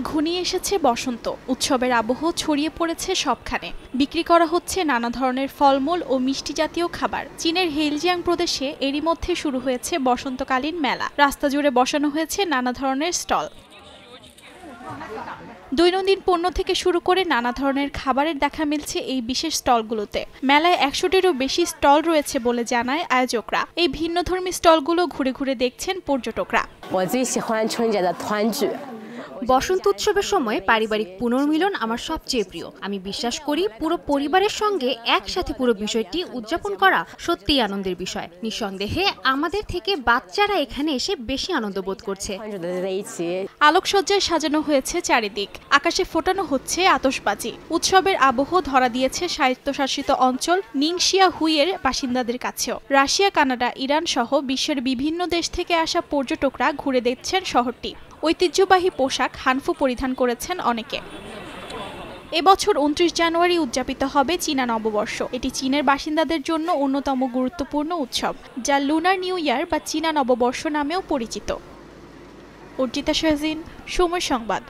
ঘনিয়ে এসেছে বসন্ত, উৎসবের আবহ ছড়িয়ে পড়েছে সবখানে। বিক্রি করা হচ্ছে নানা ধরনের ফলমূল ও মিষ্টি জাতীয় খাবার। চীনের হেইজিয়াং প্রদেশে এরই মধ্যে শুরু হয়েছে বসন্তকালীন মেলা। রাস্তা জুড়ে বসানো হয়েছে নানা ধরনের স্টল। দৈনন্দিন পণ্য থেকে শুরু করে নানা ধরনের খাবারের দেখা মিলছে এই বিশেষ স্টলগুলোতে। মেলায় ১০০টিরও বেশি স্টল রয়েছে বলে জানায় আয়োজকরা। এই ভিন্নধর্মী স্টলগুলো ঘুরে ঘুরে দেখছেন পর্যটকরা। বসন্ত উৎসবের সময় পারিবারিক পুনর্মিলন আমার সবচেয়ে প্রিয়। আমি বিশ্বাস করি পুরো পরিবারের সঙ্গে একসাথে পুরো বিষয়টি উদযাপন করা সত্যিই আনন্দের বিষয়। নিঃসন্দেহে আমাদের থেকে বাচ্চারা এখানে এসে বেশি আনন্দ বোধ করছে। আলোকসজ্জায় সাজানো হয়েছে চারিদিক, আকাশে ফোটানো হচ্ছে আতশবাজি। উৎসবের আবহ ধরা দিয়েছে স্বায়ত্তশাসিত অঞ্চল নিংশিয়া হুইয়ের বাসিন্দাদের কাছেও। রাশিয়া, কানাডা, ইরান সহ বিশ্বের বিভিন্ন দেশ থেকে আসা পর্যটকরা ঘুরে দেখছেন শহরটি। ঐতিহ্যবাহী পোশাক হানফু পরিধান করেছেন অনেকে। এবছর ২৯ জানুয়ারি উদযাপিত হবে চীনা নববর্ষ। এটি চীনের বাসিন্দাদের জন্য অন্যতম গুরুত্বপূর্ণ উৎসব, যা লুনার নিউ ইয়ার বা চীনা নববর্ষ নামেও পরিচিত। অর্জিতা শাহজিন, সময় সংবাদ।